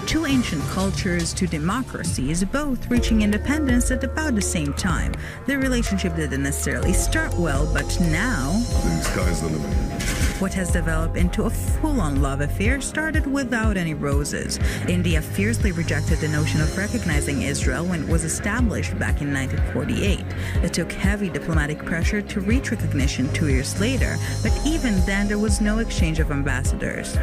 Two ancient cultures, two democracies, both reaching independence at about the same time. Their relationship didn't necessarily start well, but now the sky's the limit. What has developed into a full-on love affair started without any roses. India fiercely rejected the notion of recognizing Israel when it was established back in 1948. It took heavy diplomatic pressure to reach recognition 2 years later, but even then there was no exchange of ambassadors.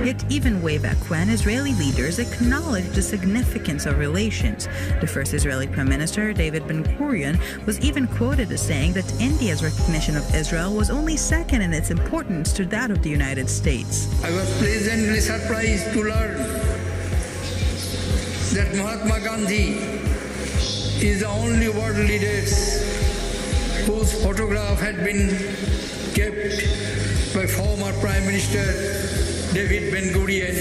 Yet even way back when, Israeli leaders acknowledged the significance of relations. The first Israeli Prime Minister, David Ben-Gurion, was even quoted as saying that India's recognition of Israel was only second in its importance to that of the United States. I was pleasantly surprised to learn that Mahatma Gandhi is the only world leader whose photograph had been kept by former Prime Minister David Ben-Gurion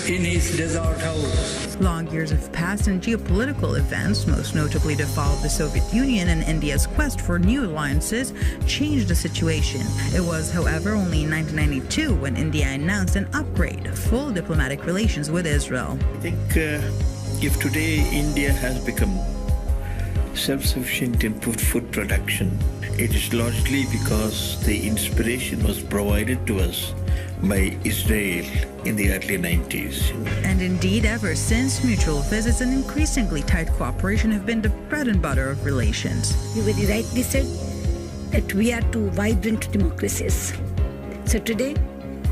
in his desert house. Long years have passed and geopolitical events, most notably the fall of the Soviet Union and India's quest for new alliances, changed the situation. It was, however, only in 1992 when India announced an upgrade of full diplomatic relations with Israel. I think if today India has become self-sufficient in food production, it is largely because the inspiration was provided to us by Israel in the early 90s. And indeed, ever since, mutual visits and increasingly tight cooperation have been the bread and butter of relations. You very rightly said that we are two vibrant democracies. So today,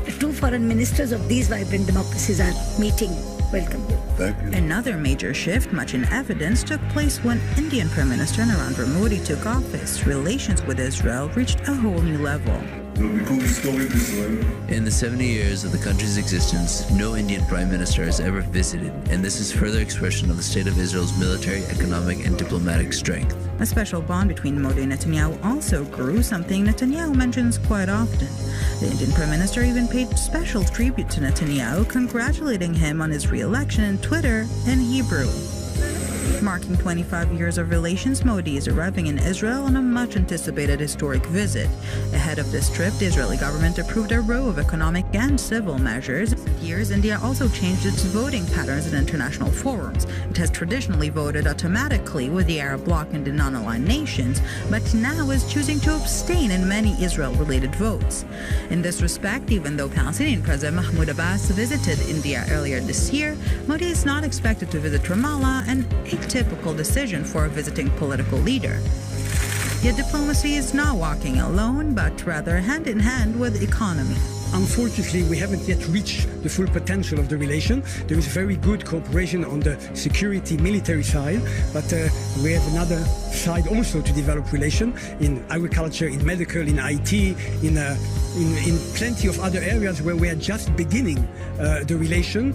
the two foreign ministers of these vibrant democracies are meeting. Welcome. Thank you. Another major shift, much in evidence, took place when Indian Prime Minister Narendra Modi took office. Relations with Israel reached a whole new level. In the 70 years of the country's existence, no Indian Prime Minister has ever visited, and this is further expression of the state of Israel's military, economic, and diplomatic strength. A special bond between Modi and Netanyahu also grew, something Netanyahu mentions quite often. The Indian Prime Minister even paid special tribute to Netanyahu, congratulating him on his re-election on Twitter in Hebrew. Marking 25 years of relations, Modi is arriving in Israel on a much-anticipated historic visit. Ahead of this trip, the Israeli government approved a row of economic and civil measures. For years, India also changed its voting patterns in international forums. It has traditionally voted automatically with the Arab bloc and the non-aligned nations, but now is choosing to abstain in many Israel-related votes. In this respect, even though Palestinian President Mahmoud Abbas visited India earlier this year, Modi is not expected to visit Ramallah, an atypical decision for a visiting political leader. Yet diplomacy is not walking alone, but rather hand in hand with economy. Unfortunately, we haven't yet reached the full potential of the relation. There is very good cooperation on the security military side, but we have another side also to develop relation in agriculture, in medical, in IT, in plenty of other areas where we are just beginning the relation.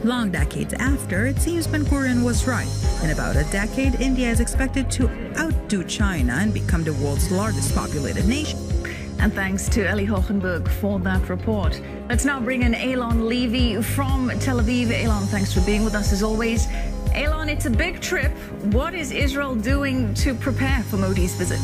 Long decades after, it seems Ben-Gurion was right. In about a decade, India is expected to outdo China and become the world's largest populated nation. And thanks to Eli Hohenberg for that report. Let's now bring in Eilon Levy from Tel Aviv. Eilon, thanks for being with us as always. Eilon, it's a big trip. What is Israel doing to prepare for Modi's visit?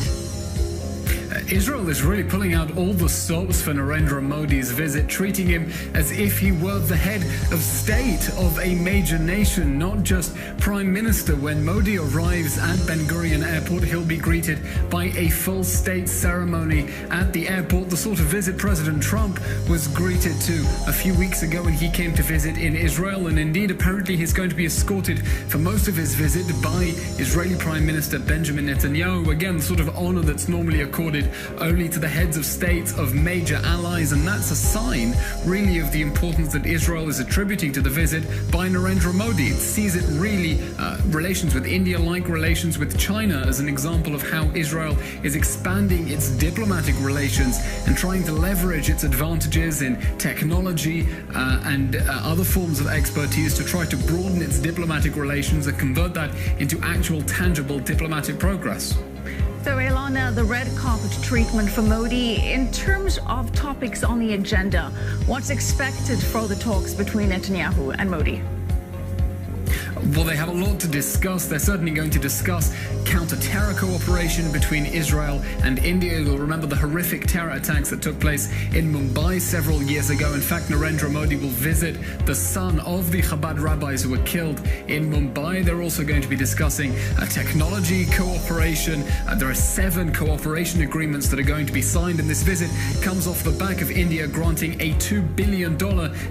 Israel is really pulling out all the stops for Narendra Modi's visit, treating him as if he were the head of state of a major nation, not just prime minister. When Modi arrives at Ben Gurion Airport, he'll be greeted by a full state ceremony at the airport, the sort of visit President Trump was greeted to a few weeks ago when he came to visit in Israel. And indeed, apparently he's going to be escorted for most of his visit by Israeli Prime Minister Benjamin Netanyahu. Again, the sort of honor that's normally accorded only to the heads of states of major allies, and that's a sign really of the importance that Israel is attributing to the visit by Narendra Modi. It sees it really relations with India like relations with China as an example of how Israel is expanding its diplomatic relations and trying to leverage its advantages in technology and other forms of expertise to try to broaden its diplomatic relations and convert that into actual tangible diplomatic progress. So, Eilon, the red carpet treatment for Modi, in terms of topics on the agenda, what's expected for the talks between Netanyahu and Modi? Well, they have a lot to discuss. They're certainly going to discuss counter-terror cooperation between Israel and India. You'll remember the horrific terror attacks that took place in Mumbai several years ago. In fact, Narendra Modi will visit the son of the Chabad rabbis who were killed in Mumbai. They're also going to be discussing technology cooperation. There are 7 cooperation agreements that are going to be signed, and this visit comes off the back of India granting a $2 billion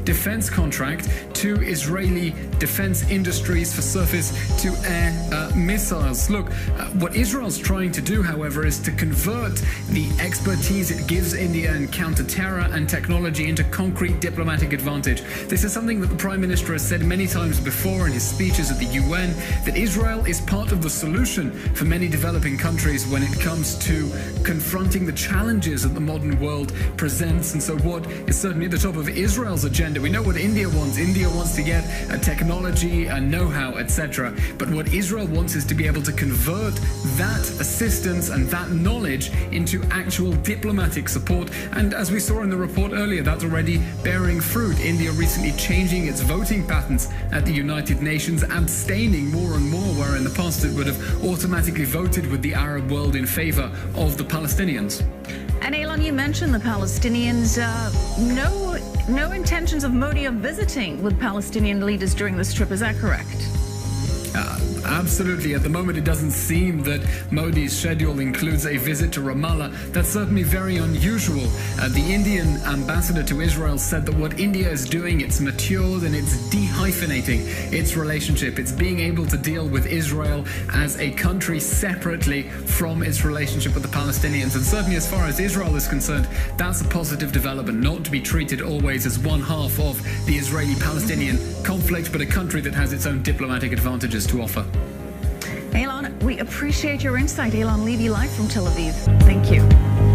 defense contract to Israeli defense industries for surface-to-air missiles. Look, what Israel's trying to do, however, is to convert the expertise it gives India in counter-terror and technology into concrete diplomatic advantage. This is something that the Prime Minister has said many times before in his speeches at the UN, that Israel is part of the solution for many developing countries when it comes to confronting the challenges that the modern world presents. And so what is certainly at the top of Israel's agenda, we know what India wants. India wants to get technology and know-how, etc. But what Israel wants is to be able to convert that assistance and that knowledge into actual diplomatic support. And as we saw in the report earlier, that's already bearing fruit. India recently changing its voting patterns at the United Nations, abstaining more and more, where in the past it would have automatically voted with the Arab world in favor of the Palestinians. And Elon, you mentioned the Palestinians. No intentions of Modi of visiting with Palestinian leaders during this trip. Is that correct? Absolutely. At the moment, it doesn't seem that Modi's schedule includes a visit to Ramallah. That's certainly very unusual. The Indian ambassador to Israel said that what India is doing, it's matured and it's dehyphenating its relationship. It's being able to deal with Israel as a country separately from its relationship with the Palestinians. And certainly as far as Israel is concerned, that's a positive development, not to be treated always as one half of the Israeli-Palestinian conflict, but a country that has its own diplomatic advantages to offer. Elon, we appreciate your insight. Elon Levy, live from Tel Aviv. Thank you.